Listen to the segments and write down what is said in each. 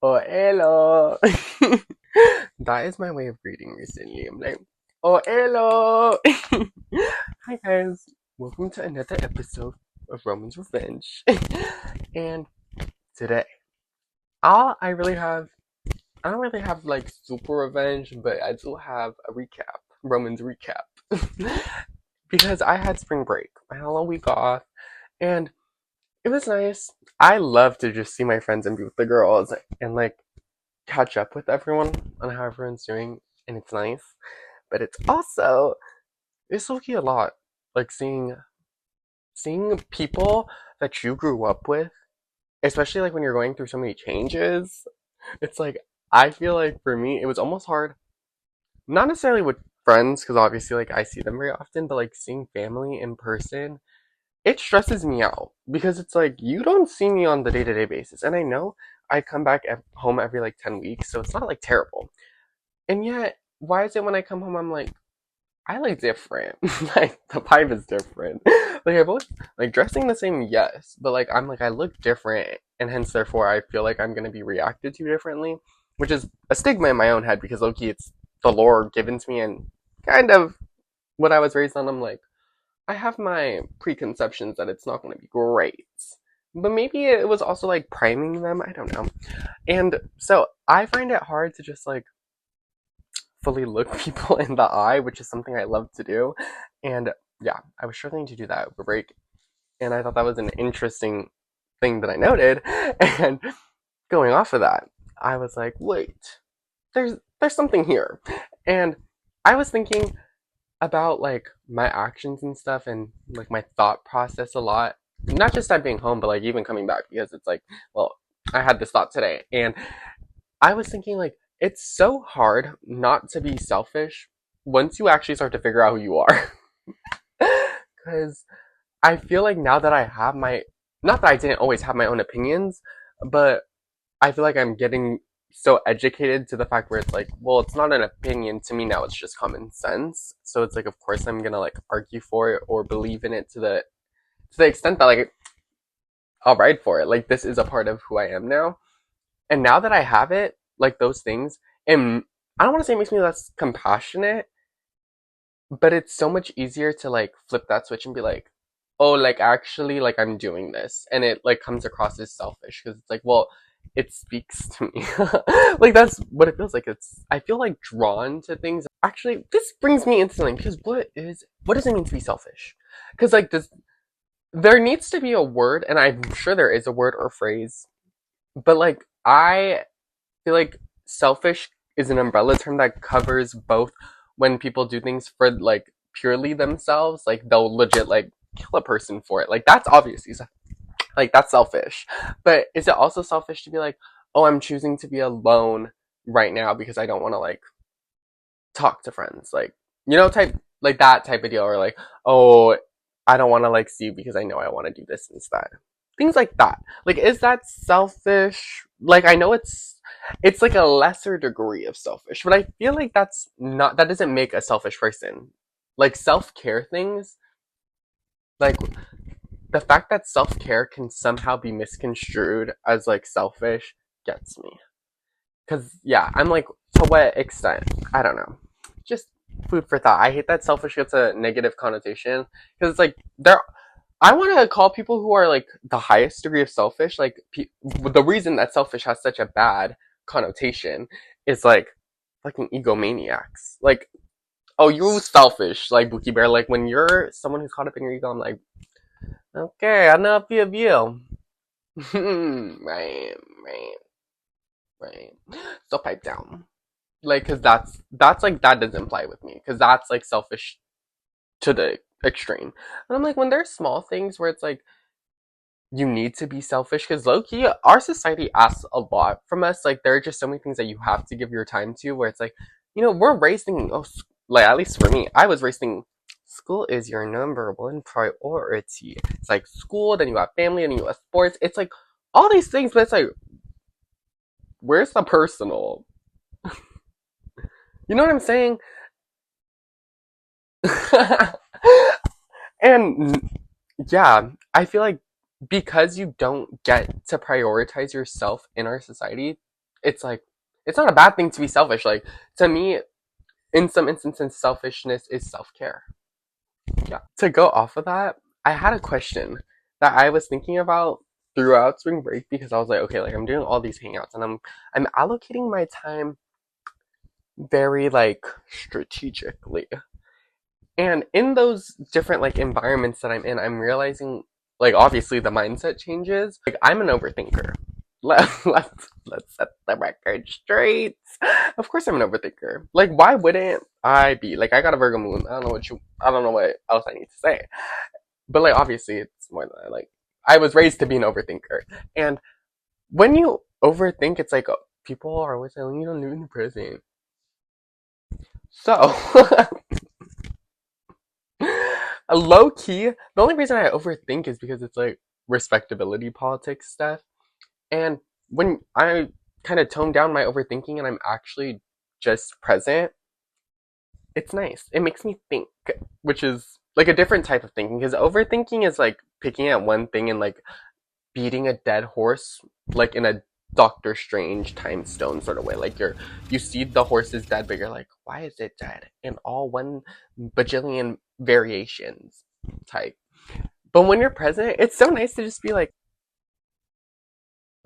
Oh, hello. That is my way of greeting recently. I'm like, oh, hello. Hi, guys. Welcome to another episode of Roman's Revenge. And today, all I really have, I don't really have like super revenge, but I do have a recap, Roman's recap. Because I had spring break. I had a long week off, and it was nice. I love to just see my friends and be with the girls and like catch up with everyone on how everyone's doing, and it's nice. But it's okay a lot, like seeing people that you grew up with, especially like when you're going through so many changes. It's like I feel like for me, it was almost hard, not necessarily with friends, because obviously like I see them very often, but like seeing family in person. It stresses me out because it's like you don't see me on the day-to-day basis, and I know I come back home every like 10 weeks, so it's not like terrible. And yet, why is it when I come home, I'm like, I look different. Like, the vibe is different. Like, I both, like, dressing the same, yes, but, like, I'm like, I look different, and hence, therefore, I feel like I'm gonna be reacted to differently, which is a stigma in my own head because, low-key, it's the lore given to me and kind of what I was raised on. I'm like, I have my preconceptions that it's not gonna be great. But maybe it was also, like, priming them, I don't know. And so, I find it hard to just, like, fully look people in the eye, which is something I love to do. And yeah, I was struggling to do that over break. And I thought that was an interesting thing that I noted. And going off of that, I was like, wait, there's something here. And I was thinking about like my actions and stuff and like my thought process a lot. Not just at being home, but like even coming back because it's like, well, I had this thought today and I was thinking like it's so hard not to be selfish once you actually start to figure out who you are. Because I feel like now that I have my, not that I didn't always have my own opinions, but I feel like I'm getting so educated to the fact where it's like, well, it's not an opinion to me now, it's just common sense. So it's like, of course, I'm gonna like argue for it or believe in it to the extent that like I'll ride for it. Like this is a part of who I am now. And now that I have it, like those things, and I don't want to say it makes me less compassionate, but it's so much easier to like flip that switch and be like, oh, like actually, like I'm doing this. And it like comes across as selfish because it's like, well, it speaks to me. Like that's what it feels like. I feel like drawn to things. Actually, this brings me into something because what does it mean to be selfish? Because like there needs to be a word, and I'm sure there is a word or phrase, but like I feel like selfish is an umbrella term that covers both when people do things for like purely themselves, like they'll legit like kill a person for it. Like that's obviously like that's selfish. But is it also selfish to be like, oh, I'm choosing to be alone right now because I don't want to like talk to friends, like type like that type of deal, or like, oh, I don't want to like see you because I know I want to do this instead. Things like that. Like, is that selfish? Like, I know it's like a lesser degree of selfish, but I feel like that doesn't make a selfish person. Like self care things, like the fact that self care can somehow be misconstrued as like selfish gets me. Cause yeah, I'm like, to what extent? I don't know. Just food for thought. I hate that selfish gets a negative connotation because it's like there. I want to call people who are like the highest degree of selfish. Like the reason that selfish has such a bad connotation is like fucking egomaniacs. Like, oh, you selfish, like Bookie Bear. Like when you're someone who's caught up in your ego, I'm like, okay, I know a few of you. Right, right, right. So pipe down. Like, cause that's like that doesn't apply with me. Cause that's like selfish to the extreme. And I'm like, when there's small things where it's like you need to be selfish, because low key, our society asks a lot from us. Like, there are just so many things that you have to give your time to. Where it's like, we're raising. Oh, like at least for me, I was raising. School is your number one priority. It's like school, then you have family, and you have sports. It's like all these things, but it's like, where's the personal? You know what I'm saying? And yeah, I feel like because you don't get to prioritize yourself in our society, it's like, it's not a bad thing to be selfish. Like, to me, in some instances, selfishness is self-care. Yeah. To go off of that, I had a question that I was thinking about throughout spring break because I was like, okay, like I'm doing all these hangouts and I'm allocating my time very like strategically. And in those different like environments that I'm in, I'm realizing like obviously the mindset changes. Like I'm an overthinker. Let's set the record straight. Of course I'm an overthinker. Like why wouldn't I be? Like I got a Virgo moon. I don't know what else I need to say. But like obviously it's more than that. Like I was raised to be an overthinker. And when you overthink, it's like people are always saying you don't live in the present. So a low key, the only reason I overthink is because it's like respectability politics stuff. And when I kind of tone down my overthinking and I'm actually just present, it's nice. It makes me think, which is like a different type of thinking because overthinking is like picking at one thing and like beating a dead horse, like in a Doctor Strange time stone sort of way. Like you see the horse is dead, but you're like, why is it dead? In all one bajillion variations type. But when you're present, it's so nice to just be like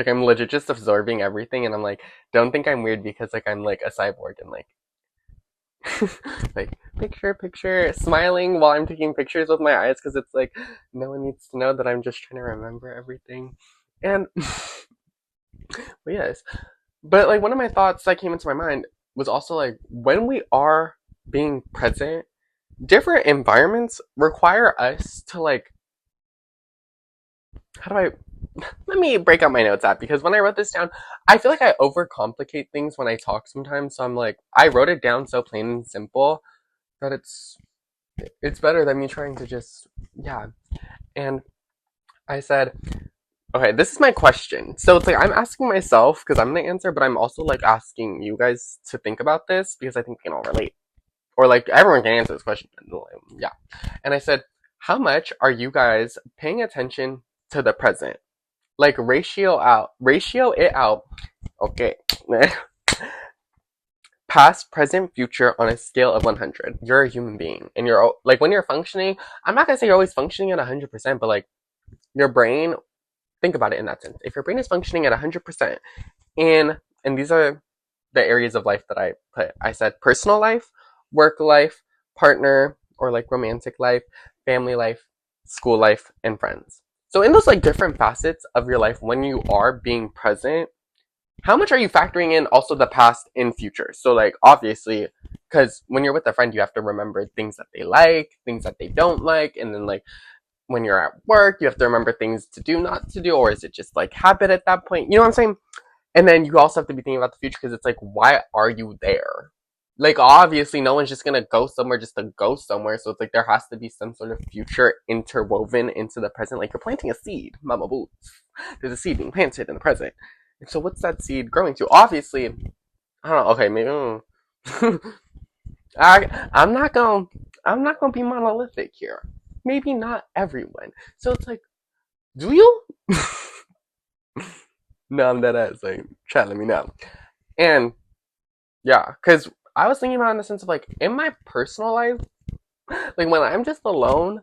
I'm legit just absorbing everything, and I'm like, don't think I'm weird because like I'm like a cyborg and like like picture, smiling while I'm taking pictures with my eyes because it's like no one needs to know that I'm just trying to remember everything. And but yes, but like one of my thoughts that came into my mind was also like when we are being present, different environments require us to like how do I let me break out my notes app because when I wrote this down, I feel like I overcomplicate things when I talk sometimes. So I'm like, I wrote it down so plain and simple that it's better than me trying to just yeah. And I said, okay, this is my question. So it's like I'm asking myself because I'm the answer, but I'm also like asking you guys to think about this because I think we can all relate. Or like everyone can answer this question. Yeah. And I said, how much are you guys paying attention to the present? Like ratio it out. Okay. Past, present, future on a scale of 100. You're a human being. And you're like, when you're functioning, I'm not going to say you're always functioning at 100%, but like your brain, think about it in that sense. If your brain is functioning at 100% and these are the areas of life that I put, I said personal life, work life, partner, or like romantic life, family life, school life, and friends. So in those like different facets of your life, when you are being present, how much are you factoring in also the past and future? So like obviously, because when you're with a friend, you have to remember things that they like, things that they don't like, and then like when you're at work, you have to remember things to do, not to do, or is it just like habit at that point? You know what I'm saying? And then you also have to be thinking about the future because it's like, why are you there? Like, obviously, no one's just gonna go somewhere just to go somewhere. So it's like there has to be some sort of future interwoven into the present. Like you're planting a seed, mama boots. There's a seed being planted in the present. And so what's that seed growing to? Obviously, I don't know. Okay, maybe I'm not gonna be monolithic here. Maybe not everyone. So it's like, do you? No, I'm dead ass. Like, chat, let me know. And yeah, because I was thinking about it in the sense of like in my personal life, like when I'm just alone,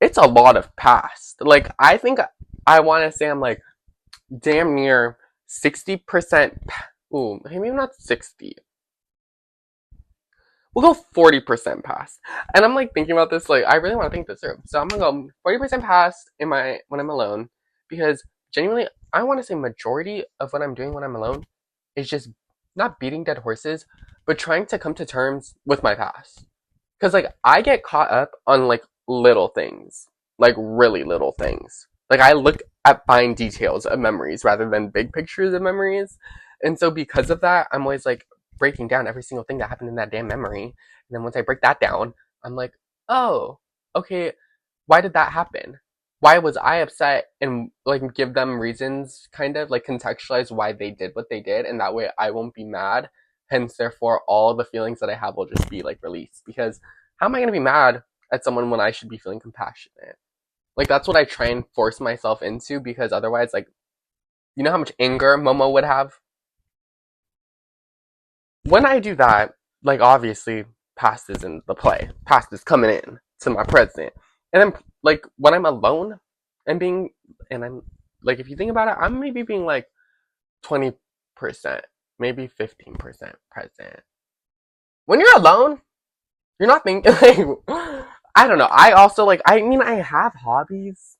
it's a lot of past. Like I think I want to say I'm like damn near 60%. Ooh, maybe not 60. We'll go 40% past. And I'm like thinking about this. Like I really want to think this through. So I'm gonna go 40% past in my when I'm alone because genuinely I want to say majority of what I'm doing when I'm alone is just not beating dead horses, but trying to come to terms with my past. Because like I get caught up on like little things, like really little things. Like I look at fine details of memories rather than big pictures of memories, and so because of that, I'm always like breaking down every single thing that happened in that damn memory. And then once I break that down, I'm like, oh, okay, why did that happen? Why was I upset? And like give them reasons, kind of like contextualize why they did what they did, and that way I won't be mad. Hence, therefore, all the feelings that I have will just be like released. Because how am I gonna be mad at someone when I should be feeling compassionate? Like that's what I try and force myself into because otherwise, like you know how much anger Momo would have. when I do that, like obviously past is in the play. Past is coming in to my present. And then like when I'm alone and being and I'm like if you think about it, I'm maybe being like 20%, maybe 15% present. When you're alone, you're not thinking like I don't know. I also like I mean I have hobbies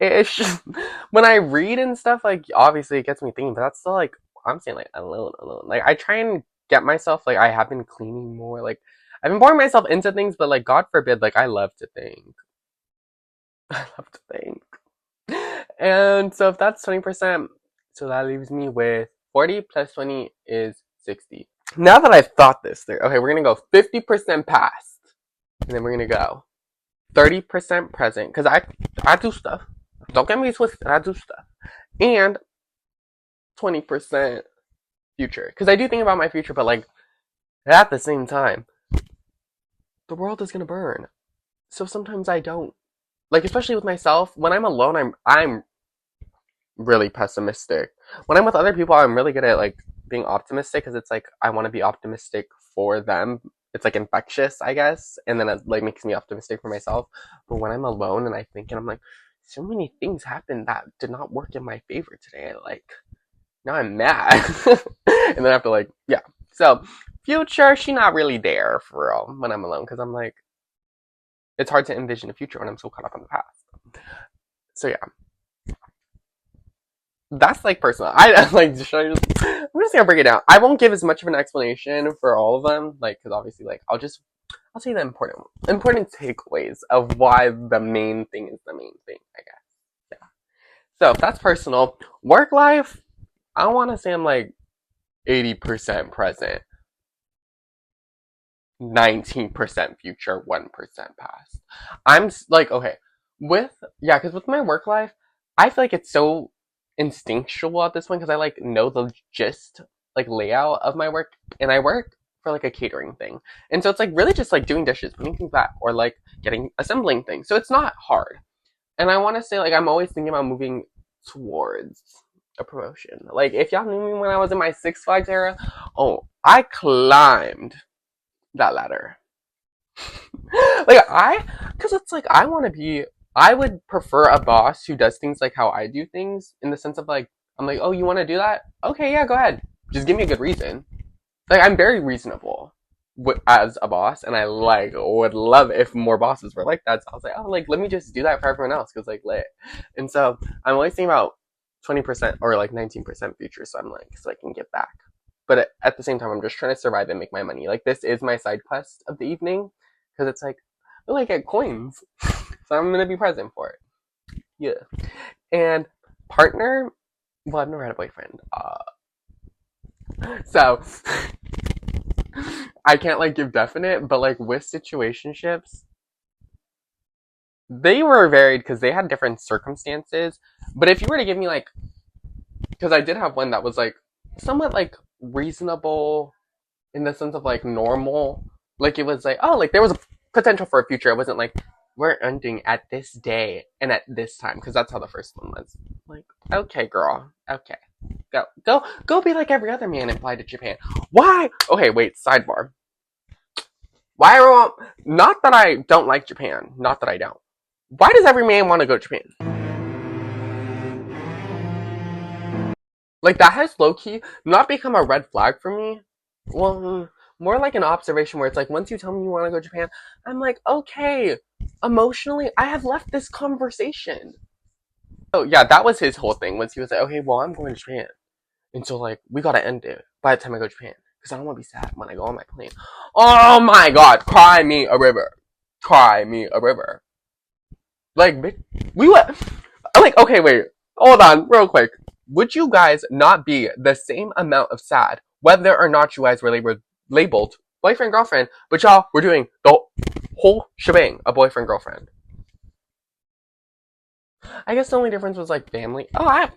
it's just when I read and stuff, like obviously it gets me thinking, but that's still like I'm saying like alone. Like I try and get myself like I have been cleaning more, like I've been pouring myself into things, but like God forbid, like I love to think. I love to think. And so if that's 20%, so that leaves me with 40 plus 20 is 60. Now that I've thought this through, okay, we're gonna go 50% past, and then we're gonna go 30% present, because I do stuff. Don't get me twisted, I do stuff. And 20% future. Because I do think about my future, but like at the same time, the world is gonna burn. So sometimes I don't. Like especially with myself, when I'm alone, I'm really pessimistic. When I'm with other people, I'm really good at like being optimistic because it's like I want to be optimistic for them. It's like infectious, I guess, and then it like makes me optimistic for myself. But when I'm alone and I think and I'm like, so many things happened that did not work in my favor today. Like now I'm mad, and then I have to like yeah. So future, she not really there for real when I'm alone because I'm like, it's hard to envision a future when I'm so caught up in the past. So yeah, that's like personal. I like I'm just gonna break it down. I won't give as much of an explanation for all of them, like because obviously, like I'll say the important takeaways of why the main thing is the main thing. I guess. Yeah. So if that's personal, work life. I want to say I'm like 80% present, 19% future, 1% past. I'm like okay with yeah, because with my work life, I feel like it's so instinctual at this point because I like know the gist like layout of my work, and I work for like a catering thing, and so it's like really just like doing dishes, putting things back, or like getting assembling things. So it's not hard, and I want to say like I'm always thinking about moving towards a promotion. Like if y'all knew me when I was in my Six Flags era, oh I climbed that ladder. Like because it's like I want to be. I would prefer a boss who does things like how I do things, in the sense of like I'm like, oh, you want to do that? Okay, yeah, go ahead. Just give me a good reason. Like I'm very reasonable as a boss, and I like would love if more bosses were like that. So I was like, oh, like let me just do that for everyone else because like lit. And so I'm always thinking about 20% or like 19% future, so I'm like, so I can get back. But at the same time, I'm just trying to survive and make my money. Like this is my side quest of the evening because it's like, oh, I get coins, so I'm gonna be present for it. Yeah. And partner, well, I've never had a boyfriend, so I can't like give definite, but like with situationships, they were varied because they had different circumstances. But if you were to give me like, because I did have one that was like somewhat like reasonable in the sense of like normal, like it was like oh like there was a potential for a future. It wasn't like we're ending at this day and at this time because that's how the first one was. Like okay, girl, okay, go be like every other man and fly to Japan. Why? Okay, wait. Sidebar. Why are not that I don't like Japan. Not that I don't. Why does every man want to go to Japan? Like that has low key not become a red flag for me. Well, more like an observation where it's like once you tell me you want to go to Japan, I'm like, okay, emotionally, I have left this conversation. Oh yeah, that was his whole thing. Once he was like, okay, well, I'm going to Japan, and so like we gotta end it by the time I go to Japan because I don't want to be sad when I go on my plane. Oh my god, cry me a river, cry me a river. Like we went. Like okay, wait, hold on, real quick. Would you guys not be the same amount of sad whether or not you guys were labeled boyfriend girlfriend, but y'all were doing the whole shebang of boyfriend girlfriend? I guess the only difference was like family. Oh, I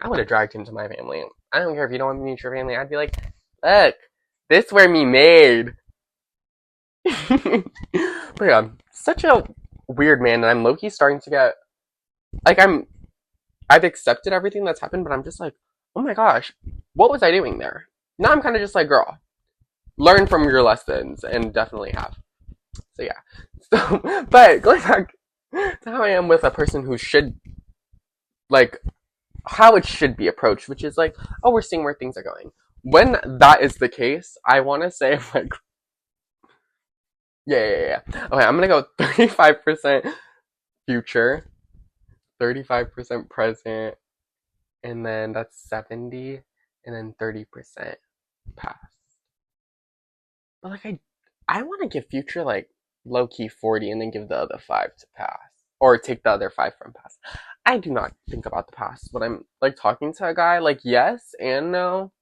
would have dragged him to my family. I don't care if you don't want me to meet your family. I'd be like, look, this where me made. But yeah, such a weird man, and I'm low-key starting to get like I've accepted everything that's happened, but I'm just like, oh my gosh, what was I doing there? Now I'm kind of just like, girl, learn from your lessons, and definitely have. So yeah. So, but going back to how I am with a person who should, like, how it should be approached, which is like, oh, we're seeing where things are going. When that is the case, I want to say, like, yeah. Okay, I'm gonna go 35% future, 35% present, and then that's 70, and then 30% past. But like, I want to give future like low key 40, and then give the other 5 to pass, or take the other 5 from past. I do not think about the past when I'm like talking to a guy. Like, yes and no.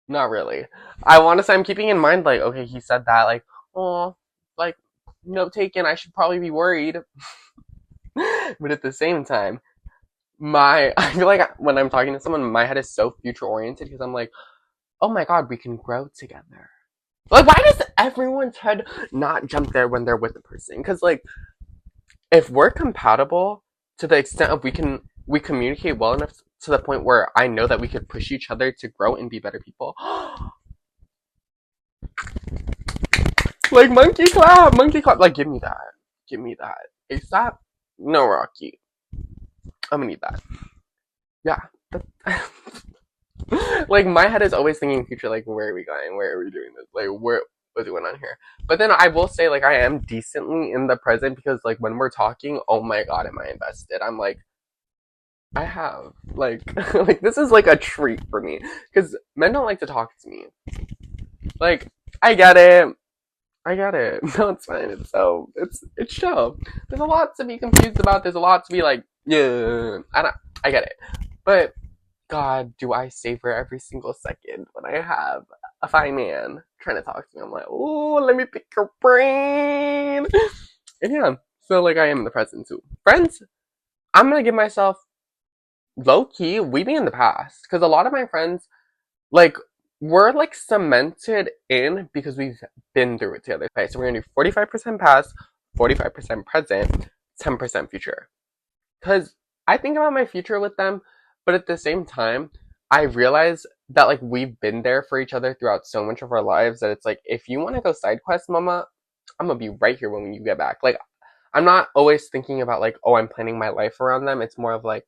Not really. I want to say I'm keeping in mind, like, okay, he said that, like, oh, like, note taken, I should probably be worried. But at the same time, I feel like when I'm talking to someone, my head is so future oriented because I'm like, oh my god, we can grow together. Like, why does everyone's head not jump there when they're with the person? Because, like, if we're compatible to the extent of we communicate well enough to the point where I know that we could push each other to grow and be better people. Like, monkey clap. Like, give me that. ASAP. No, Rocky. I'm gonna need that. Yeah. Like, my head is always thinking future. Like, where are we going? Where are we doing this? Like, what's going on here? But then I will say, like, I am decently in the present because, like, when we're talking, oh my god, am I invested? I'm like, I have like, like this is like a treat for me because men don't like to talk to me. Like, I get it. I get it. No, it's fine. It's chill. There's a lot to be confused about. There's a lot to be like, yeah. I get it. But God, do I savor every single second when I have a fine man trying to talk to me. I'm like, oh, let me pick your brain. And yeah, so like I am in the present too. Friends, I'm gonna give myself low key. We be in the past because a lot of my friends like we're like cemented in because we've been through it together. Okay, so we're gonna do 45% past, 45% present, 10% future. Because I think about my future with them, but at the same time, I realize that like we've been there for each other throughout so much of our lives that it's like if you want to go side quest, mama, I'm gonna be right here when you get back. Like I'm not always thinking about like, oh, I'm planning my life around them. It's more of like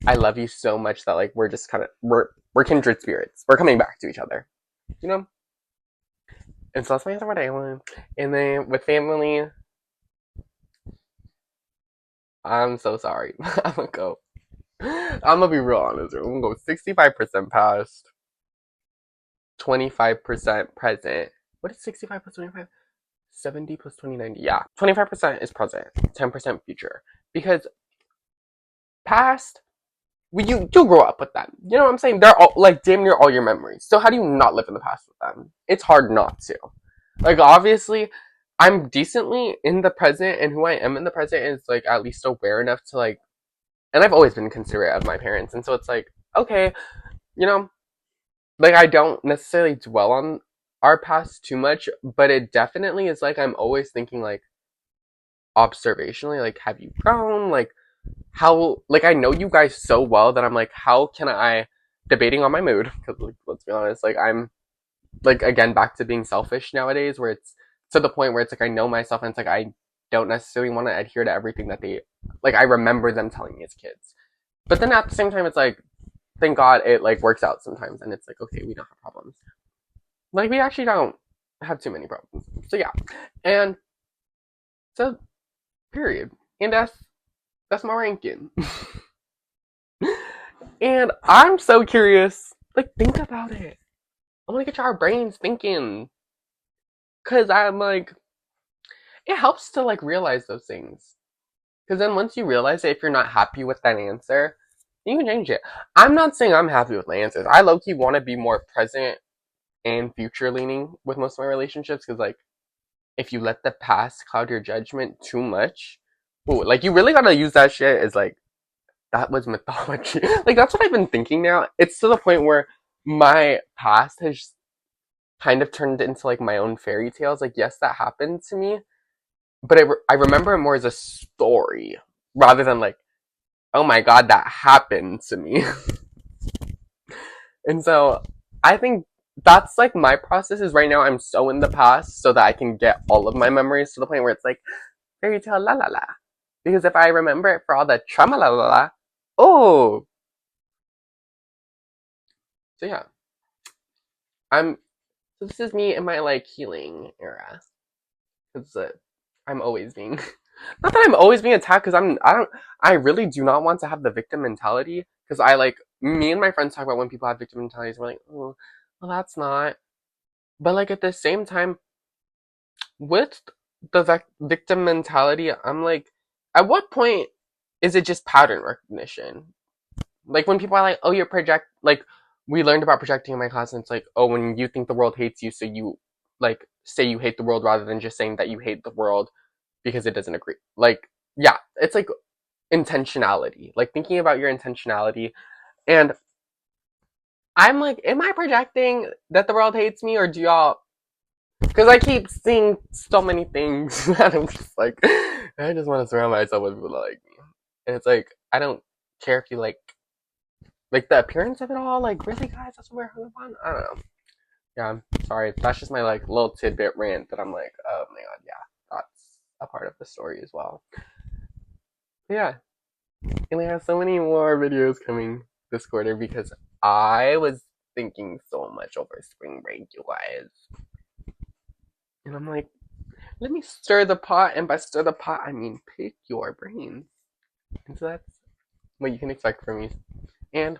I love you so much that like we're just kind of we're kindred spirits. We're coming back to each other, you know. And so that's my answer for day one. And then with family, I'm so sorry. I'm gonna go. I'm gonna be real honest. I'm gonna go 65% past, 25% present. What is 65 plus 25? 70 plus 2090. Yeah, 25% is present, 10% future. Because past, you grow up with them. You know what I'm saying? They're all like damn near all your memories. So how do you not live in the past with them? It's hard not to. Like obviously, I'm decently in the present, and who I am in the present is like at least aware enough to like. And I've always been considerate of my parents, and so it's like okay, you know, like I don't necessarily dwell on our past too much, but it definitely is like I'm always thinking like observationally, like have you grown? Like how like I know you guys so well that I'm like, how can I debating on my mood? Because like, let's be honest, like I'm like again back to being selfish nowadays, where it's to the point where it's like I know myself and it's like I don't necessarily want to adhere to everything that they like. I remember them telling me as kids, but then at the same time, it's like thank God it like works out sometimes, and it's like okay, we don't have problems. Like we actually don't have too many problems. So yeah, and so period, and that's my ranking. And I'm so curious. Like, think about it. I want to get our brains thinking. Because I'm like, it helps to like realize those things. Because then once you realize it, if you're not happy with that answer, you can change it. I'm not saying I'm happy with my answers. I low key want to be more present and future leaning with most of my relationships. Because, like, if you let the past cloud your judgment too much, ooh, like, you really gotta use that shit as like, that was mythology. Like that's what I've been thinking now. It's to the point where my past has kind of turned into like my own fairy tales. Like yes, that happened to me, but I remember it more as a story rather than like, oh my god, that happened to me. And so I think that's like my process is right now I'm so in the past so that I can get all of my memories to the point where it's like fairy tale la la la. Because if I remember it for all the trauma la la la, oh, so yeah, I'm. So this is me in my like healing era because I'm always being. Not that I'm always being attacked because I'm. I don't. I really do not want to have the victim mentality because I like me and my friends talk about when people have victim mentalities. We're like, oh, well that's not. But like at the same time, with the victim mentality, I'm like, at what point is it just pattern recognition? Like when people are like, "Oh, you're project," like we learned about projecting in my class, and it's like, "Oh, when you think the world hates you, so you like say you hate the world rather than just saying that you hate the world because it doesn't agree." Like, yeah, it's like intentionality, like thinking about your intentionality. And I'm like, am I projecting that the world hates me, or do y'all? Because I keep seeing so many things that I'm just like, I just want to surround myself with people that like me. And it's like, I don't care if you like the appearance of it all. Like, really, guys, that's what we're hung up on. I don't know. Yeah, I'm sorry. That's just my like little tidbit rant that I'm like, oh my god, yeah, that's a part of the story as well. But yeah, and we have so many more videos coming this quarter because I was thinking so much over spring break, you guys. And I'm like, let me stir the pot, and by stir the pot, I mean pick your brains. And so that's what you can expect from me. And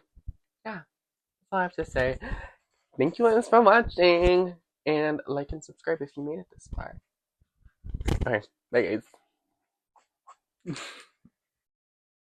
yeah, that's all I have to say. Thank you guys for watching, and like and subscribe if you made it this far. Alright, bye guys.